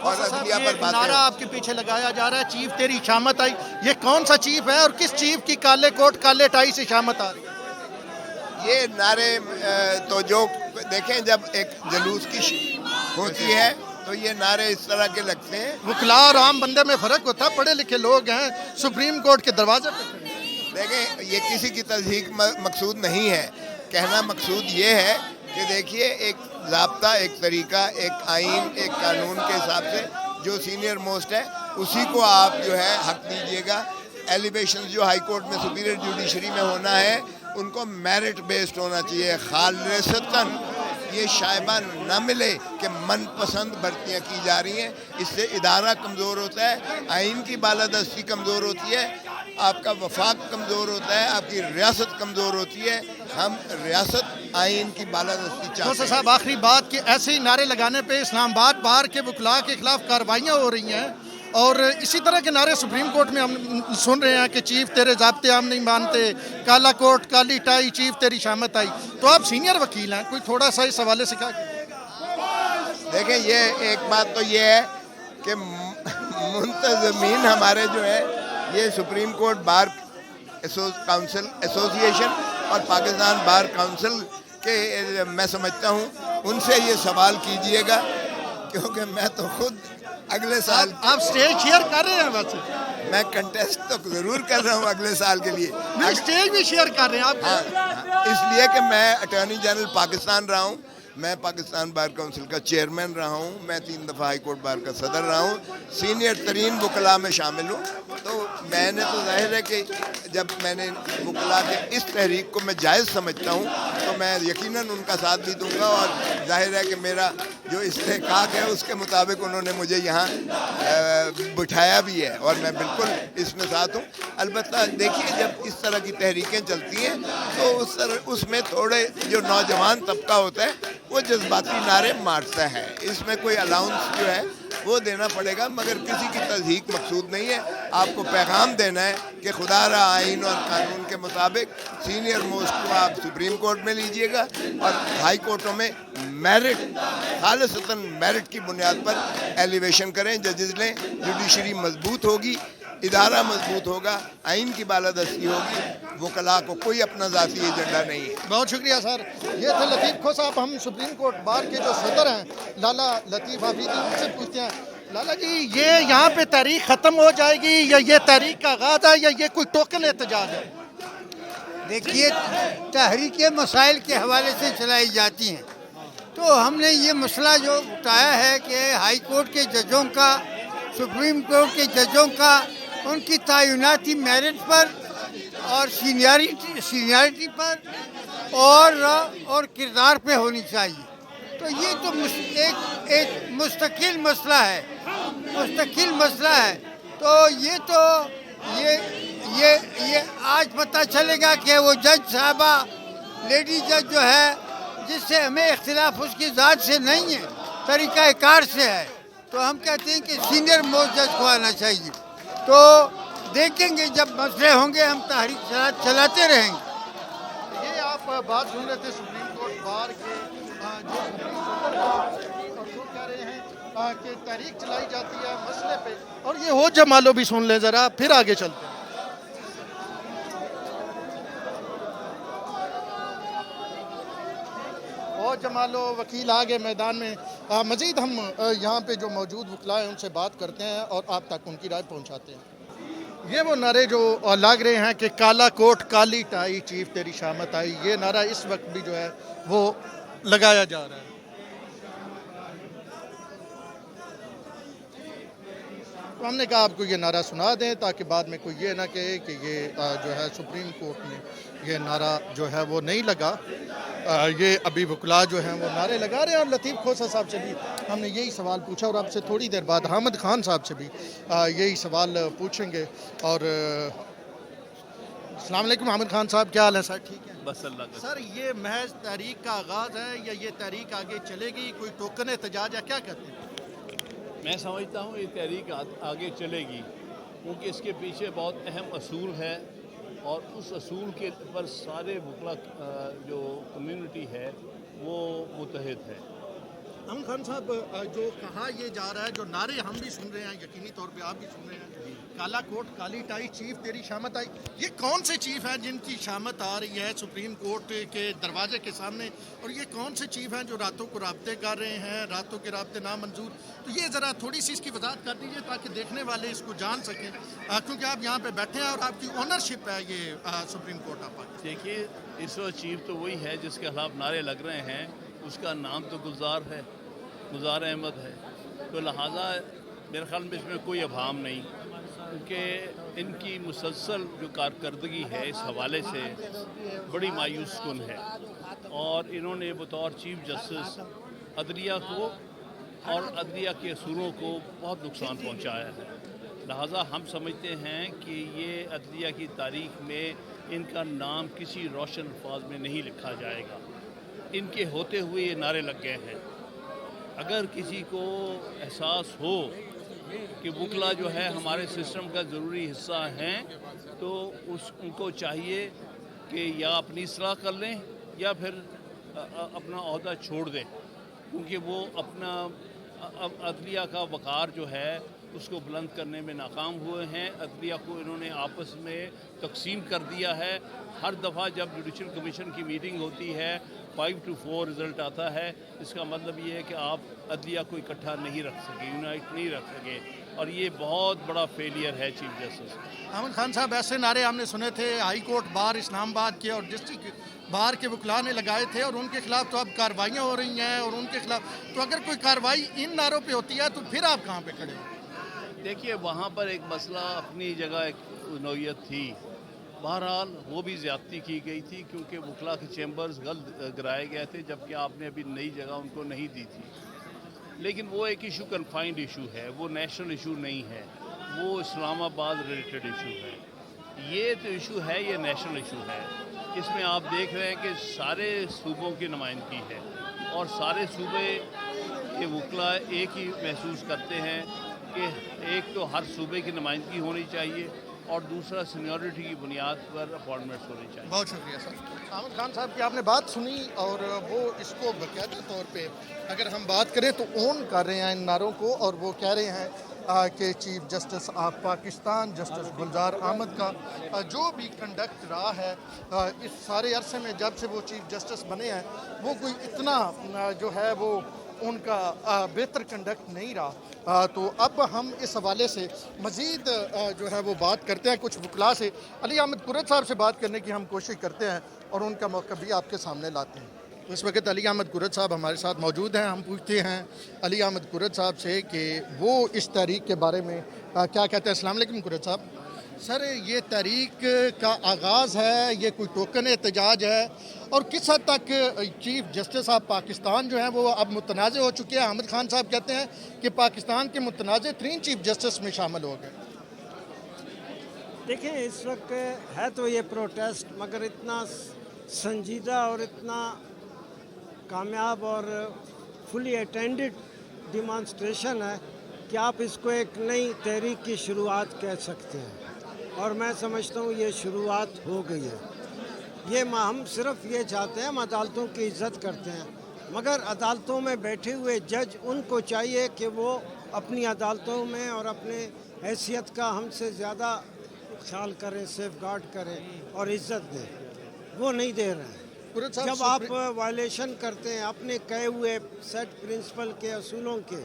اور عدلیہ پر باتیں نعرہ آپ کے پیچھے لگایا جا رہا ہے چیف تیری شامت آئی، یہ کون سا چیف ہے اور کس چیف کی کالے کوٹ کالے ٹائی سے شامت آ رہی ہے؟ یہ نعرے تو جو دیکھیں جب ایک جلوس کی ہوتی ہے تو یہ نعرے اس طرح کے لگتے ہیں. وکلا اور عام بندے میں فرق ہوتا ہے، پڑھے لکھے لوگ ہیں سپریم کورٹ کے دروازے پہ کھڑے ہیں. دیکھیں یہ کسی کی تصدیق مقصود نہیں ہے، کہنا مقصود یہ ہے کہ دیکھیے ایک ضابطہ، ایک طریقہ، ایک آئین، ایک قانون کے حساب سے جو سینئر موسٹ ہے اسی کو آپ جو ہے حق دیجیے گا. ایلیویشن جو ہائی کورٹ میں سپیریئر جوڈیشری میں ہونا ہے ان کو میرٹ بیسڈ ہونا چاہیے. خالصتاً یہ شائبہ نہ ملے کہ من پسند بھرتیاں کی جا رہی ہیں، اس سے ادارہ کمزور ہوتا ہے، آئین کی بالادستی کمزور ہوتی ہے، آپ کا وفاق کمزور ہوتا ہے، آپ کی ریاست کمزور ہوتی ہے. ہم ریاست آئین کی بالادستی چاہتے موسیٰ ہیں. صاحب آخری بات کہ ایسے ہی نعرے لگانے پہ اسلام آباد بار کے وکلاء کے خلاف کارروائیاں ہو رہی ہیں اور اسی طرح کے نعرے سپریم کورٹ میں ہم سن رہے ہیں کہ چیف تیرے ضابطے ہم نہیں مانتے، کالا کوٹ کالی ٹائی چیف تیری شامت آئی. تو آپ سینئر وکیل ہیں، کوئی تھوڑا سا اس حوالے سے کیا دیکھیں یہ ایک بات تو یہ ہے کہ منتظمین ہمارے جو ہے یہ supreme court bar council association اور پاکستان بار کاؤنسل کے میں سمجھتا ہوں ان سے یہ سوال کیجئے گا، کیونکہ میں تو خود اگلے سال آپ سٹیج شیئر کر رہے ہیں؟ ویسے میں کنٹیسٹ تو ضرور کر رہا ہوں اگلے سال کے لیے. نہیں، سٹیج بھی شیئر کر رہے ہیں آپ. ہاں، اس لیے کہ میں اٹارنی جنرل پاکستان رہا ہوں، میں پاکستان بار کونسل کا چیئرمین رہا ہوں، میں 3 دفعہ ہائی کورٹ بار کا صدر رہا ہوں، سینئر ترین وکلاء میں شامل ہوں. تو میں نے تو ظاہر ہے کہ جب میں نے وکلاء کے اس تحریک کو میں جائز سمجھتا ہوں تو میں یقیناً ان کا ساتھ بھی دوں گا، اور ظاہر ہے کہ میرا جو استحقاق ہے اس کے مطابق انہوں نے مجھے یہاں بٹھایا بھی ہے اور میں بالکل اس میں ساتھ ہوں. البتہ دیکھیے جب اس طرح کی تحریکیں چلتی ہیں تو اس میں تھوڑے جو نوجوان طبقہ ہوتا ہے وہ جذباتی نعرے مارتا ہے، اس میں کوئی الاؤنس جو ہے وہ دینا پڑے گا، مگر کسی کی تصدیق مقصود نہیں ہے. آپ کو پیغام دینا ہے کہ خدا را آئین اور قانون کے مطابق سینئر موسٹ کو آپ سپریم کورٹ میں لیجئے گا اور ہائی کورٹوں میں میرٹ، خالصتاً میرٹ کی بنیاد پر ایلیویشن کریں، ججز لیں، جوڈیشری مضبوط ہوگی، ادارہ مضبوط ہوگا، آئین کی بالادستی ہوگی، وکلاء کو کوئی اپنا ذاتی ایجنڈا نہیں ہے. بہت شکریہ سر. یہ تھے لطیف کھو صاحب، ہم سپریم کورٹ بار کے جو صدر ہیں لالا لطیف حفیظی، ان سے پوچھتے ہیں لالا جی یہ یہاں پہ تحریک ختم ہو جائے گی یا یہ تحریک کا آغاز ہے یا یہ کوئی ٹوکن احتجاج ہے؟ دیکھیے تحریکیں مسائل کے حوالے سے چلائی جاتی ہیں، تو ہم نے یہ مسئلہ جو اٹھایا ہے کہ ہائی کورٹ کے ججوں کا، سپریم کورٹ کے ججوں کا، ان کی تعیناتی میرٹ پر اور سینیارٹی پر اور کردار پہ ہونی چاہیے. تو یہ تو ایک مستقل مسئلہ ہے، تو یہ آج پتہ چلے گا کہ وہ جج صاحبہ، لیڈی جج جو ہے جس سے ہمیں اختلاف اس کی ذات سے نہیں ہے، طریقہ کار سے ہے، تو ہم کہتے ہیں کہ سینئر موسٹ جج کو آنا چاہیے. تو دیکھیں گے جب مسئلے ہوں گے ہم تحریک چلاتے رہیں گے. یہ آپ بات سن رہے تھے سپریم کورٹ بار کے جو صدر ہیں اور جو کہہ رہے ہیں کہ تحریک چلائی جاتی ہے مسئلے پہ، اور یہ ہو جمالو بھی سن لیں ذرا پھر آگے چلتے ہیں. ہو جمالو وکیل آگے میدان میں. مزید ہم یہاں پہ جو موجود وکلاء ہیں ان سے بات کرتے ہیں اور آپ تک ان کی رائے پہنچاتے ہیں. یہ وہ نعرے جو لگ رہے ہیں کہ کالا کوٹ کالی ٹائی چیف تیری شامت آئی، یہ نعرہ اس وقت بھی جو ہے وہ لگایا جا رہا ہے. تو ہم نے کہا آپ کو یہ نعرہ سنا دیں تاکہ بعد میں کوئی یہ نہ کہے کہ یہ جو ہے سپریم کورٹ میں یہ نعرہ جو ہے وہ نہیں لگا. یہ ابھی وکلاء جو ہیں وہ نعرے لگا رہے ہیں. اور لطیف کھوسہ صاحب سے بھی ہم نے یہی سوال پوچھا اور آپ سے تھوڑی دیر بعد حامد خان صاحب سے بھی یہی سوال پوچھیں گے. اور السلام علیکم حامد خان صاحب، کیا حال ہے سر؟ ٹھیک ہے بس اللہ کا. سر. یہ محض تحریک کا آغاز ہے یا یہ تحریک آگے چلے گی؟ کوئی ٹوکن احتجاج ہے؟ کیا کہتے ہیں؟ میں سمجھتا ہوں یہ تحریک آگے چلے گی کیونکہ اس کے پیچھے بہت اہم اصول ہے اور اس اصول کے پر سارے وکلاء جو کمیونٹی ہے وہ متحد ہے. امن خان صاحب جو کہا یہ جا رہا ہے, جو نعرے ہم بھی سن رہے ہیں, یقینی طور پہ آپ بھی سن رہے ہیں, کالا کوٹ کالی ٹائی چیف تیری شامت آئی, یہ کون سے چیف ہیں جن کی شامت آ رہی ہے سپریم کورٹ کے دروازے کے سامنے, اور یہ کون سے چیف ہیں جو راتوں کو رابطے کر رہے ہیں, راتوں کے رابطے نامنظور؟ تو یہ ذرا تھوڑی سی اس کی وضاحت کر دیجیے تاکہ دیکھنے والے اس کو جان سکیں, کیونکہ آپ یہاں پہ بیٹھے ہیں اور آپ کی اونرشپ ہے یہ سپریم کورٹ آف پاکستان. دیکھیے اس وقت چیف تو وہی ہے جس کے خلاف نعرے لگ رہے ہیں, اس کا نام تو گلزار ہے, گلزار احمد ہے, تو لہٰذا میرے خیال میں اس میں کوئی ابہام نہیں, کیونکہ ان کی مسلسل جو کارکردگی ہے اس حوالے سے بڑی مایوس کن ہے, اور انہوں نے بطور چیف جسٹس عدلیہ کو اور عدلیہ کے اصولوں کو بہت نقصان پہنچایا ہے. لہٰذا ہم سمجھتے ہیں کہ یہ عدلیہ کی تاریخ میں ان کا نام کسی روشن الفاظ میں نہیں لکھا جائے گا. ان کے ہوتے ہوئے یہ نعرے لگ گئے ہیں. اگر کسی کو احساس ہو کہ وکلا جو ہے ہمارے سسٹم کا ضروری حصہ ہیں, تو ان کو چاہیے کہ یا اپنی اصلاح کر لیں یا پھر اپنا عہدہ چھوڑ دیں, کیونکہ وہ اپنا عدلیہ کا وقار جو ہے اس کو بلند کرنے میں ناکام ہوئے ہیں. عدلیہ کو انہوں نے آپس میں تقسیم کر دیا ہے. ہر دفعہ جب جوڈیشل کمیشن کی میٹنگ ہوتی ہے 5-4 رزلٹ آتا ہے, اس کا مطلب یہ ہے کہ آپ عدلیہ کو اکٹھا نہیں رکھ سکے, یونائٹ نہیں رکھ سکے, اور یہ بہت بڑا فیلئر ہے چیف جسٹس. امن خان صاحب, ایسے نعرے ہم نے سنے تھے ہائی کورٹ بار اسلام آباد کے اور ڈسٹرکٹ بار کے وکلاء نے لگائے تھے, اور ان کے خلاف تو اب کارروائیاں ہو رہی ہیں, اور ان کے خلاف تو اگر کوئی کارروائی ان نعروں پہ ہوتی ہے تو پھر آپ کہاں پہ کھڑے ہیں؟ دیکھیے وہاں پر ایک مسئلہ اپنی جگہ ایک نوعیت تھی. بہرحال وہ بھی زیادتی کی گئی تھی کیونکہ وکلا کے چیمبرز غلط گرائے گئے تھے, جبکہ آپ نے ابھی نئی جگہ ان کو نہیں دی تھی. لیکن وہ ایک ایشو کنفائنڈ ایشو ہے, وہ نیشنل ایشو نہیں ہے, وہ اسلام آباد ریلیٹڈ ایشو ہے. یہ تو ایشو ہے, یہ نیشنل ایشو ہے. اس میں آپ دیکھ رہے ہیں کہ سارے صوبوں کی نمائندگی ہے, اور سارے صوبے کے وکلا ایک ہی محسوس کرتے ہیں کہ ایک تو ہر صوبے کی نمائندگی ہونی چاہیے, اور دوسرا سینیورٹی کی بنیاد پر اپوائنٹمنٹس ہونی چاہیے. بہت شکریہ سر. احمد خان صاحب کی آپ نے بات سنی, اور وہ اس کو باقاعدہ طور پہ اگر ہم بات کریں تو اون کر رہے ہیں ان نعروں کو, اور وہ کہہ رہے ہیں کہ chief justice of Pakistan justice Gulzar Ahmed کا جو بھی کنڈکٹ رہا ہے اس سارے عرصے میں جب سے وہ چیف جسٹس بنے ہیں, وہ کوئی اتنا جو ہے وہ ان کا بہتر کنڈکٹ نہیں رہا. تو اب ہم اس حوالے سے مزید جو ہے وہ بات کرتے ہیں کچھ وکلاء سے. علی احمد قرت صاحب سے بات کرنے کی ہم کوشش کرتے ہیں اور ان کا موقع بھی آپ کے سامنے لاتے ہیں. اس وقت علی احمد قرت صاحب ہمارے ساتھ موجود ہیں. ہم پوچھتے ہیں علی احمد قرت صاحب سے کہ وہ اس تحریک کے بارے میں کیا کہتے ہیں. السلام علیکم قرت صاحب. سر, یہ تحریک کا آغاز ہے, یہ کوئی ٹوکن احتجاج ہے, اور کس حد تک چیف جسٹس آف پاکستان جو ہیں وہ اب متنازع ہو چکے ہیں؟ احمد خان صاحب کہتے ہیں کہ پاکستان کے متنازع ترین چیف جسٹس میں شامل ہو گئے. دیکھیں اس وقت ہے تو یہ پروٹیسٹ, مگر اتنا سنجیدہ اور اتنا کامیاب اور فلی اٹینڈڈ ڈیمانسٹریشن ہے کہ آپ اس کو ایک نئی تحریک کی شروعات کہہ سکتے ہیں, اور میں سمجھتا ہوں یہ شروعات ہو گئی ہے. یہ ہم صرف یہ چاہتے ہیں, ہم عدالتوں کی عزت کرتے ہیں, مگر عدالتوں میں بیٹھے ہوئے جج ان کو چاہیے کہ وہ اپنی عدالتوں میں اور اپنے حیثیت کا ہم سے زیادہ خیال کریں, سیف گارڈ کریں اور عزت دیں. وہ نہیں دے رہے ہیں. جب آپ وائلیشن کرتے ہیں اپنے کہے ہوئے سیٹ پرنسپل کے اصولوں کے,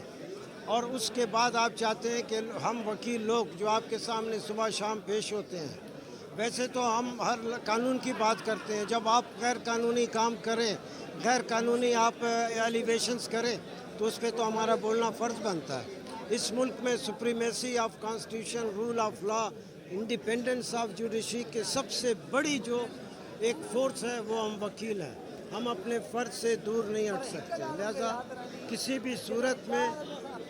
اور اس کے بعد آپ چاہتے ہیں کہ ہم وکیل لوگ جو آپ کے سامنے صبح شام پیش ہوتے ہیں, ویسے تو ہم ہر قانون کی بات کرتے ہیں, جب آپ غیر قانونی کام کریں, غیر قانونی آپ ایلیویشنز کریں, تو اس پہ تو ہمارا بولنا فرض بنتا ہے. اس ملک میں supremacy of constitution, rule of law, independence of judiciary کے سب سے بڑی جو ایک فورس ہے وہ ہم وکیل ہیں. ہم اپنے فرض سے دور نہیں ہٹ سکتے, لہذا کسی بھی صورت میں